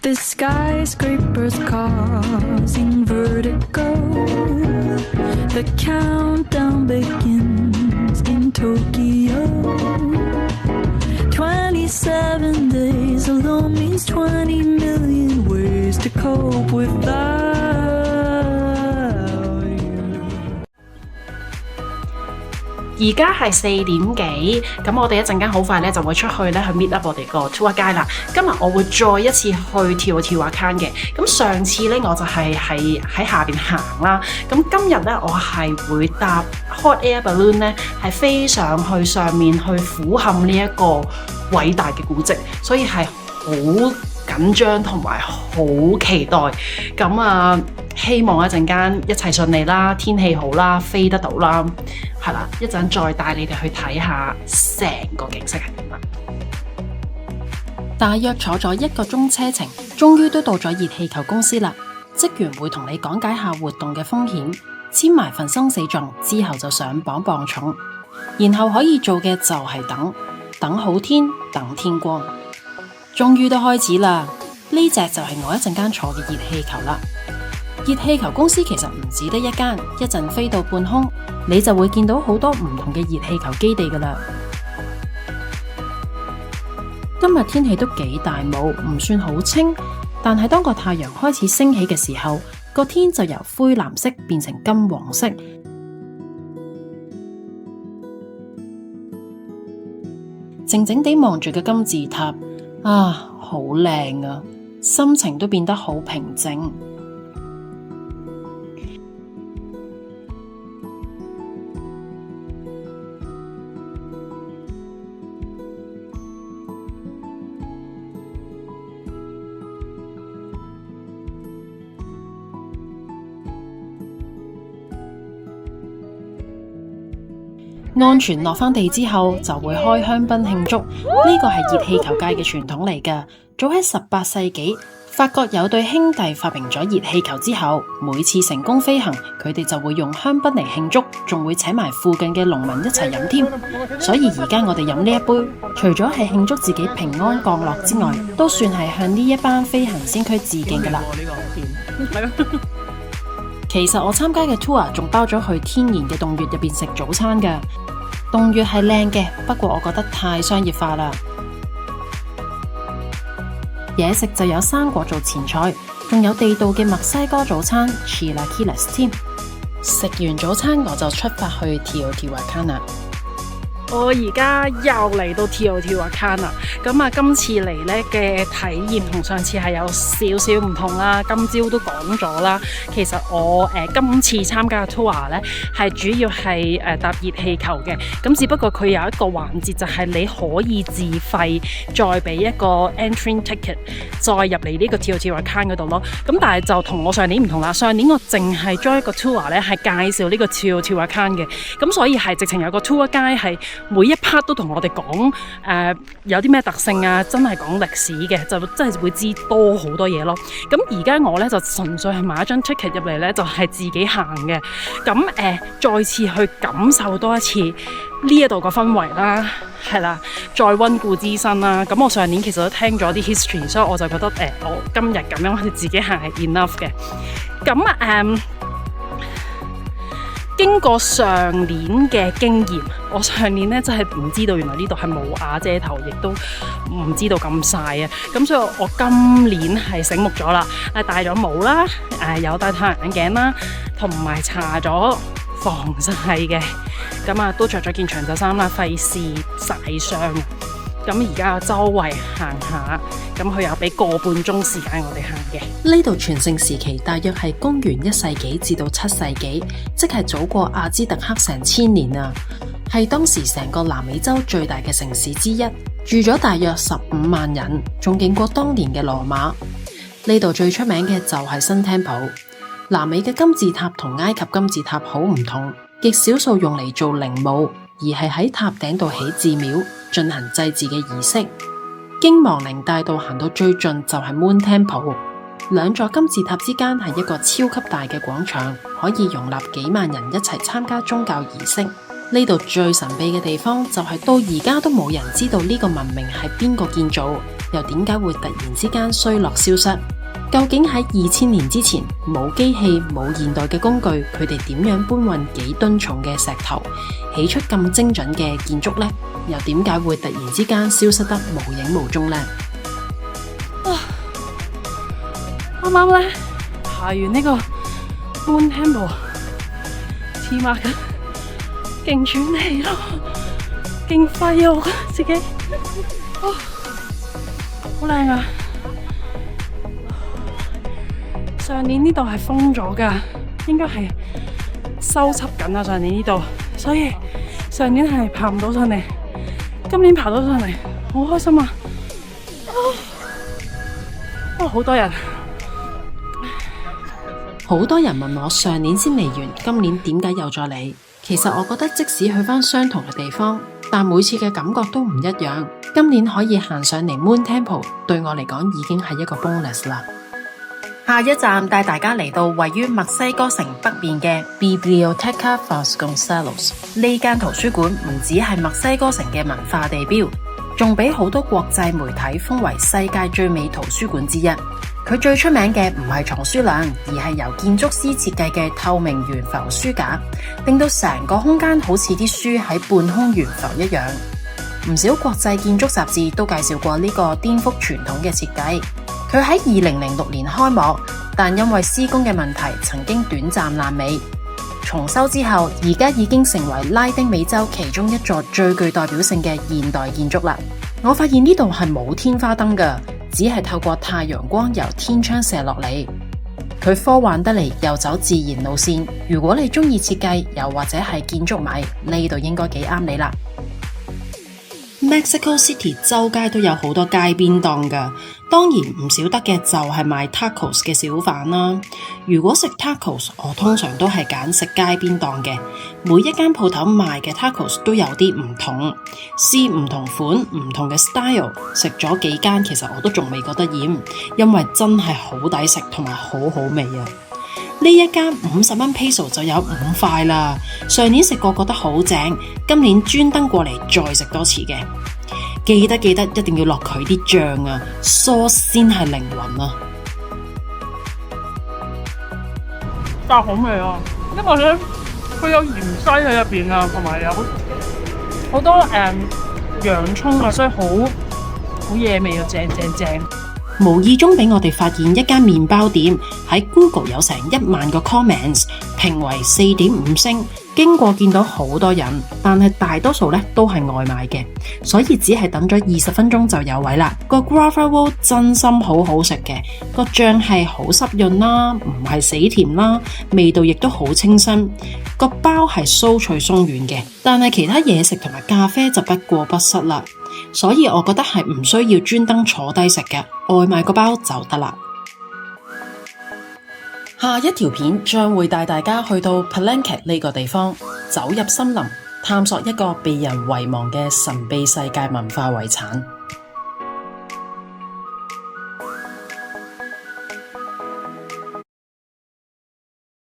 The skyscrapers causing vertigo. The countdown begins in Tokyo. 27 days alone means 20 million ways to cope without you. 而家係4點幾，咁我哋一陣間好快咧就會出去咧去 meet up 我哋個 tour guide 啦。今日我會再一次去跳跳 account 嘅。咁上次咧我就係喺下邊行啦。咁今日咧我係會搭 hot air balloon 咧，係飛上去上面去俯瞰呢一個偉大嘅古蹟，所以係好緊張同埋好期待。咁啊，希望一陣間一切順利啦，天氣好啦，飛得到啦。係啦，一陣再帶你哋去睇下成個景色係點啦。大約坐咗1個鐘車程，終於都到咗熱氣球公司啦。職員會同你講解下活動嘅風險，簽埋份生死狀之後就上磅重，然後可以做嘅就係等好天，等天光。終於都開始啦，呢隻就係我一陣間坐嘅熱氣球啦。熱氣球公司其實唔止得一間，一陣飛到半空，你就會見到好多唔同嘅熱氣球基地噶啦。今日天氣都幾大霧，唔算好清，但係當個太陽開始升起嘅時候，個天就由灰藍色變成金黃色。靜靜地望住個金字塔，啊，好靚啊，心情都變得好平靜。安全落返地之後，就會開香檳慶祝。呢個係熱氣球界嘅傳統嚟㗎。早喺18世紀，法國有對兄弟發明咗熱氣球之後，每次成功飛行，佢哋就會用香檳嚟慶祝，仲會請埋附近嘅農民一齊飲添。所以而家我哋飲呢一杯，除咗係慶祝自己平安降落之外，都算係向呢一班飛行先驅致敬㗎啦。其實我參加嘅 tour 仲包咗去天然嘅洞穴入邊食早餐㗎。洞穴係靚嘅，不過我覺得太商業化啦。嘢食就有生果做前菜，仲有地道嘅墨西哥早餐 Chilaquiles 添。食完早餐我就出發去 Teotihuacan 啦。我而家又嚟到 Teotihuacan 啦，咁啊今次嚟咧嘅體驗同上次係有少少唔同啦。今朝都講咗啦，其實我今次參加嘅 tour 咧係主要係搭熱氣球嘅，咁只不過佢有一個環節就係你可以自費再俾一個 entry ticket 再入嚟呢個 Teotihuacan 嗰度咯。咁但係就同我上年唔同啦，上年我淨係 join 一個 tour 咧係介紹呢個 Teotihuacan 嘅，咁所以係直情有個 tour guide係每一 part 都同我哋講有啲咩特性啊，真係講歷史嘅，就真係會知多好多嘢咯。咁而家我咧就純粹係買一張 ticket 入嚟咧，就係自己行嘅。咁再次去感受多一次呢一度個氛圍啦，係啦，再溫故知新啦。咁我上年其實都聽咗啲 history， 所以我就覺得我今日咁樣我哋自己行係 enough 嘅。咁經過上年嘅經驗，我上年咧真係唔知道原來呢度係冇瓦遮頭，亦都唔知道咁曬啊！咁所以我今年係醒目咗啦，戴咗帽啦，有戴太陽眼鏡啦，同埋搽咗防曬嘅，咁啊都着咗件長袖衫啦，費事曬傷。咁而家周圍行下，咁佢有俾個半鐘時間我哋行嘅。呢度全盛時期大約係公元1世紀至到7世紀，即係早過阿茲特克成1000年啊！係當時成個南美洲最大嘅城市之一，住咗大約15萬人，仲勁過當年嘅羅馬。呢度最出名嘅就係新 Temple。南美嘅金字塔同埃及金字塔好唔同，極少數用嚟做陵墓，而係喺塔頂度起寺廟，進行祭祀嘅儀式。經亡靈大道行到最盡就係 Moon Temple， 兩座金字塔之間係一個超級大嘅廣場，可以容納幾萬人一齊參加宗教儀式。呢度最神秘嘅地方就係到而家都冇人知道呢個文明係邊個建造，又點解會突然之間衰落消失？究竟喺2000年之前冇機器冇現代嘅工具，佢哋點樣搬運幾噸重嘅石頭，起出咁精準嘅建築呢？又點解會突然之間消失得無影無蹤呢？啱啱咧爬完呢個 Moon Temple， 黐孖筋，勁喘氣咯，勁廢啊！我覺得自己，好靚啊！上年呢度係封咗噶，應該係修葺緊啊！上年呢度，所以上年係爬唔到上嚟，今年爬到上嚟，好開心啊！好多人。好多人問我上年先嚟完，今年點解又再嚟？其實我覺得即使去返相同嘅地方，但每次嘅感覺都唔一樣。今年可以行上嚟 Moon Temple， 對我嚟講已經係一個 bonus 啦。下一站帶大家嚟到位於墨西哥城北面嘅 Biblioteca Vasconcelos。呢間圖書館唔只係墨西哥城嘅文化地標，仲俾好多國際媒體封為世界最美圖書館之一。佢最出名嘅唔係藏書量，而係由建築師設計嘅透明懸浮書架，令到成個空間好似啲書喺半空懸浮一樣。唔少國際建築雜誌都介紹過呢個顛覆傳統嘅設計。佢喺2006年開幕，但因為施工嘅問題，曾經短暫爛尾。重修之後，而家已經成為拉丁美洲其中一座最具代表性嘅現代建築啦。我發現呢度係冇天花燈㗎，只係透過太陽光由天窗射落嚟。佢科幻得嚟又走自然路線。如果你中意設計，又或者係建築迷，呢度應該幾啱你啦。Mexico City 周街都有好多街邊檔㗎，當然唔少得嘅就係賣 tacos 嘅小販啦。如果食 tacos， 我通常都係揀食街邊檔嘅。每一間鋪頭賣嘅 tacos 都有啲唔同，試唔同款、唔同嘅 style。食咗幾間，其實我都仲未覺得厭，因為真係好抵食同埋好好味啊！呢一間50蚊 peso 就有5塊啦。上年食過覺得好正，今年專登過嚟再食多次嘅。記得一定要落佢啲醬啊，sauce先係靈魂啊！但好味啊，因為咧佢有芫茜喺入邊啊，同埋有好多洋葱啊，所以好惹味啊，正。無意中俾我哋發現一間麵包店喺 Google 有成1萬個 comments， 評為4.5星。經過見到好多人，但係大多數都係外賣嘅，所以只係等咗20分鐘就有位啦。個 guava roll 真心好好食嘅，個醬係好濕潤啦，唔係死甜啦，味道亦都好清新。個包係酥脆鬆軟嘅，但係其他嘢食同埋咖啡就不過不失啦。所以我覺得係唔需要專登坐低食嘅，外賣個包就得啦。下一條片將會帶大家去到 Palenque 呢個地方，走入森林，探索一個被人遺忘嘅神秘世界文化遺產。